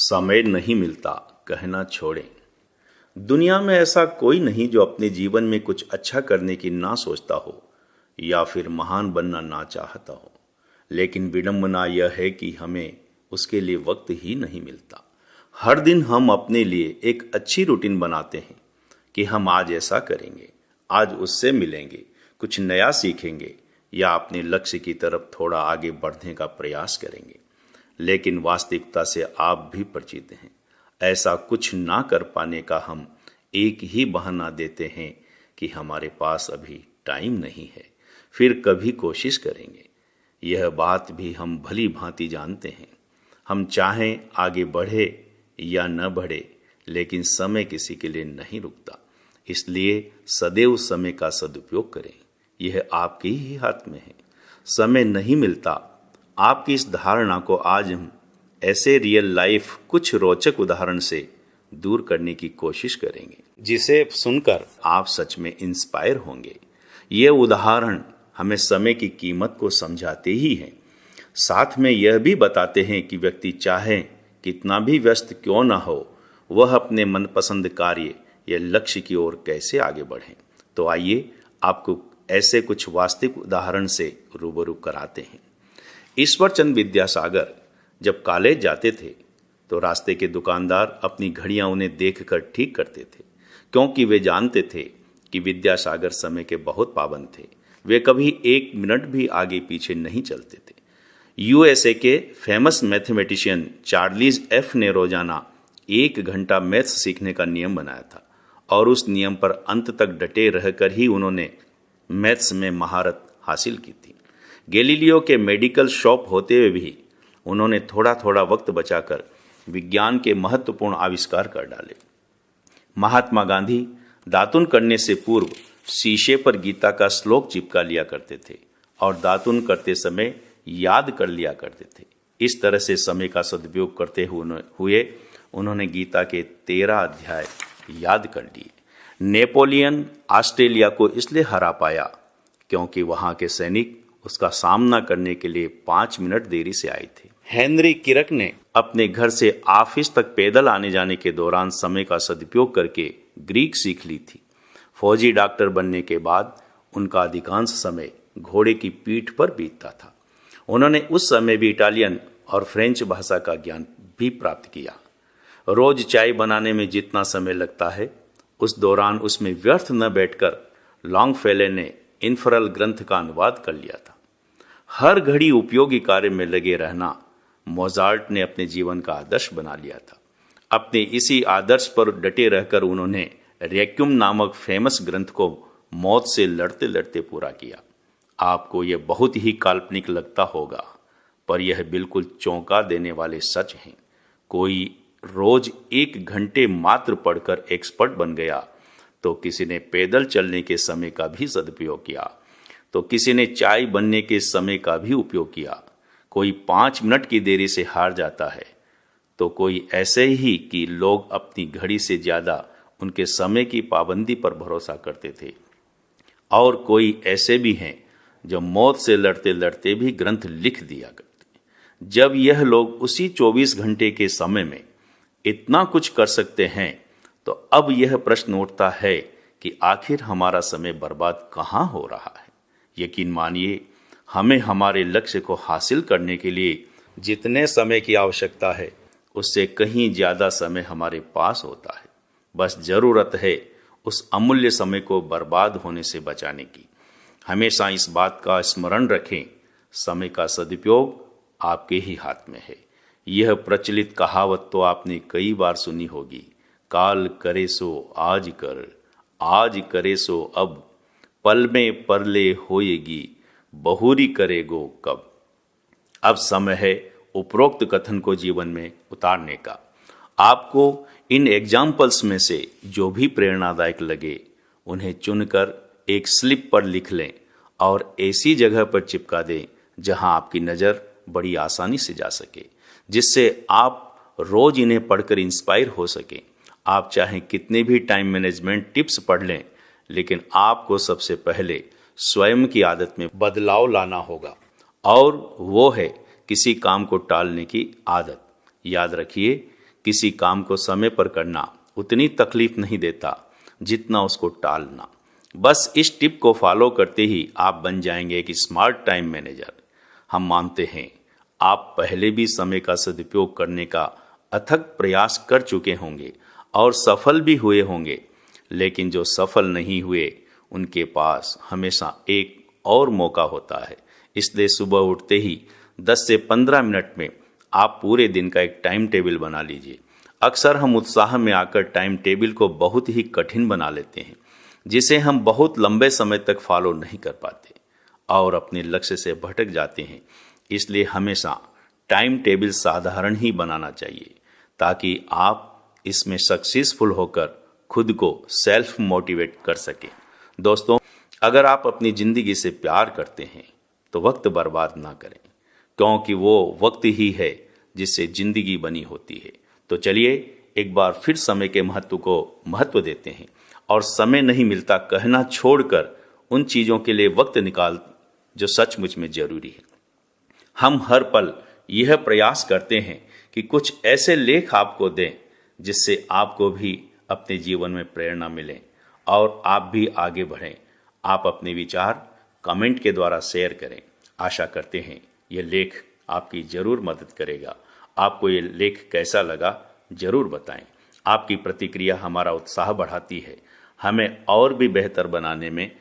समय नहीं मिलता कहना छोड़ें। दुनिया में ऐसा कोई नहीं जो अपने जीवन में कुछ अच्छा करने की ना सोचता हो या फिर महान बनना ना चाहता हो, लेकिन विडंबना यह है कि हमें उसके लिए वक्त ही नहीं मिलता। हर दिन हम अपने लिए एक अच्छी रूटीन बनाते हैं कि हम आज ऐसा करेंगे, आज उससे मिलेंगे, कुछ नया सीखेंगे या अपने लक्ष्य की तरफ थोड़ा आगे बढ़ने का प्रयास करेंगे। लेकिन वास्तविकता से आप भी परिचित हैं। ऐसा कुछ ना कर पाने का हम एक ही बहाना देते हैं कि हमारे पास अभी टाइम नहीं है, फिर कभी कोशिश करेंगे। यह बात भी हम भली भांति जानते हैं। हम चाहें आगे बढ़े या न बढ़े, लेकिन समय किसी के लिए नहीं रुकता। इसलिए सदैव समय का सदुपयोग करें। यह आपके ही हाथ में है। समय नहीं मिलता, आपकी इस धारणा को आज हम ऐसे रियल लाइफ कुछ रोचक उदाहरण से दूर करने की कोशिश करेंगे, जिसे सुनकर आप सच में इंस्पायर होंगे। ये उदाहरण हमें समय की कीमत को समझाते ही हैं, साथ में यह भी बताते हैं कि व्यक्ति चाहे कितना भी व्यस्त क्यों ना हो, वह अपने मनपसंद कार्य या लक्ष्य की ओर कैसे आगे बढ़े। तो आइए आपको ऐसे कुछ वास्तविक उदाहरण से रूबरू कराते हैं। ईश्वरचंद विद्यासागर जब कॉलेज जाते थे तो रास्ते के दुकानदार अपनी घड़ियां उन्हें देखकर ठीक करते थे, क्योंकि वे जानते थे कि विद्यासागर समय के बहुत पाबंद थे। वे कभी एक मिनट भी आगे पीछे नहीं चलते थे। यूएसए के फेमस मैथमेटिशियन चार्ल्स एफ ने रोजाना 1 घंटा मैथ्स सीखने का नियम बनाया था और उस नियम पर अंत तक डटे रहकर ही उन्होंने मैथ्स में महारत हासिल की थी। गैलीलियो के मेडिकल शॉप होते हुए भी उन्होंने थोड़ा थोड़ा वक्त बचाकर विज्ञान के महत्वपूर्ण आविष्कार कर डाले। महात्मा गांधी दातुन करने से पूर्व शीशे पर गीता का श्लोक चिपका लिया करते थे और दातुन करते समय याद कर लिया करते थे। इस तरह से समय का सदुपयोग करते हुए उन्होंने गीता के 13 अध्याय याद कर लिए। नेपोलियन ऑस्ट्रेलिया को इसलिए हरा पाया क्योंकि वहां के सैनिक उसका सामना करने के लिए 5 मिनट देरी से आए थे। हेनरी किरक ने अपने घर से ऑफिस तक पैदल आने जाने के दौरान समय का सदुपयोग करके ग्रीक सीख ली थी। फौजी डॉक्टर बनने के बाद उनका अधिकांश समय घोड़े की पीठ पर बीतता था। उन्होंने उस समय भी इटालियन और फ्रेंच भाषा का ज्ञान भी प्राप्त किया। रोज चाय बनाने में जितना समय लगता है, उस दौरान उसमें व्यर्थ न बैठकर लॉन्गफेले ने इन्फरल ग्रंथ का अनुवाद कर लिया था। हर घड़ी उपयोगी कार्य में लगे रहना मोजार्ट ने अपने जीवन का आदर्श बना लिया था। अपने इसी आदर्श पर डटे रहकर उन्होंने रेक्यूम नामक फेमस ग्रंथ को मौत से लड़ते लड़ते पूरा किया। आपको यह बहुत ही काल्पनिक लगता होगा, पर यह बिल्कुल चौंका देने वाले सच हैं। कोई रोज 1 घंटे मात्र पढ़कर एक्सपर्ट बन गया, तो किसी ने पैदल चलने के समय का भी सदुपयोग किया, तो किसी ने चाय बनने के समय का भी उपयोग किया। कोई 5 मिनट की देरी से हार जाता है, तो कोई ऐसे ही कि लोग अपनी घड़ी से ज्यादा उनके समय की पाबंदी पर भरोसा करते थे, और कोई ऐसे भी हैं जो मौत से लड़ते लड़ते भी ग्रंथ लिख दिया करते। जब यह लोग उसी 24 घंटे के समय में इतना कुछ कर सकते हैं, तो अब यह प्रश्न उठता है कि आखिर हमारा समय बर्बाद कहाँ हो रहा है। यकीन मानिए, हमें हमारे लक्ष्य को हासिल करने के लिए जितने समय की आवश्यकता है, उससे कहीं ज्यादा समय हमारे पास होता है। बस जरूरत है उस अमूल्य समय को बर्बाद होने से बचाने की। हमेशा इस बात का स्मरण रखें, समय का सदुपयोग आपके ही हाथ में है। यह प्रचलित कहावत तो आपने कई बार सुनी होगी, काल करे सो आज कर, आज करे सो अब, पल में परले होएगी, बहुरी करेगो कब। अब समय है उपरोक्त कथन को जीवन में उतारने का। आपको इन एग्जाम्पल्स में से जो भी प्रेरणादायक लगे, उन्हें चुनकर एक स्लिप पर लिख लें और ऐसी जगह पर चिपका दें जहां आपकी नज़र बड़ी आसानी से जा सके, जिससे आप रोज इन्हें पढ़कर इंस्पायर हो सकें। आप चाहे कितने भी टाइम मैनेजमेंट टिप्स पढ़ लें, लेकिन आपको सबसे पहले स्वयं की आदत में बदलाव लाना होगा, और वो है किसी काम को टालने की आदत। याद रखिए किसी काम को समय पर करना उतनी तकलीफ नहीं देता जितना उसको टालना। बस इस टिप को फॉलो करते ही आप बन जाएंगे एक स्मार्ट टाइम मैनेजर। हम मानते हैं आप पहले भी समय का सदुपयोग करने का अथक प्रयास कर चुके होंगे और सफल भी हुए होंगे, लेकिन जो सफल नहीं हुए उनके पास हमेशा एक और मौका होता है। इसलिए सुबह उठते ही 10 से 15 मिनट में आप पूरे दिन का एक टाइम टेबल बना लीजिए। अक्सर हम उत्साह में आकर टाइम टेबल को बहुत ही कठिन बना लेते हैं, जिसे हम बहुत लंबे समय तक फॉलो नहीं कर पाते और अपने लक्ष्य से भटक जाते हैं। इसलिए हमेशा टाइम टेबल साधारण ही बनाना चाहिए ताकि आप इसमें सक्सेसफुल होकर खुद को सेल्फ मोटिवेट कर सकें। दोस्तों, अगर आप अपनी जिंदगी से प्यार करते हैं तो वक्त बर्बाद ना करें, क्योंकि वो वक्त ही है जिससे जिंदगी बनी होती है। तो चलिए एक बार फिर समय के महत्व को महत्व देते हैं और समय नहीं मिलता कहना छोड़कर उन चीजों के लिए वक्त निकाल जो सचमुच में जरूरी है। हम हर पल यह प्रयास करते हैं कि कुछ ऐसे लेख आपको दें जिससे आपको भी अपने जीवन में प्रेरणा मिले और आप भी आगे बढ़ें। आप अपने विचार कमेंट के द्वारा शेयर करें। आशा करते हैं यह लेख आपकी जरूर मदद करेगा। आपको ये लेख कैसा लगा जरूर बताएं। आपकी प्रतिक्रिया हमारा उत्साह बढ़ाती है, हमें और भी बेहतर बनाने में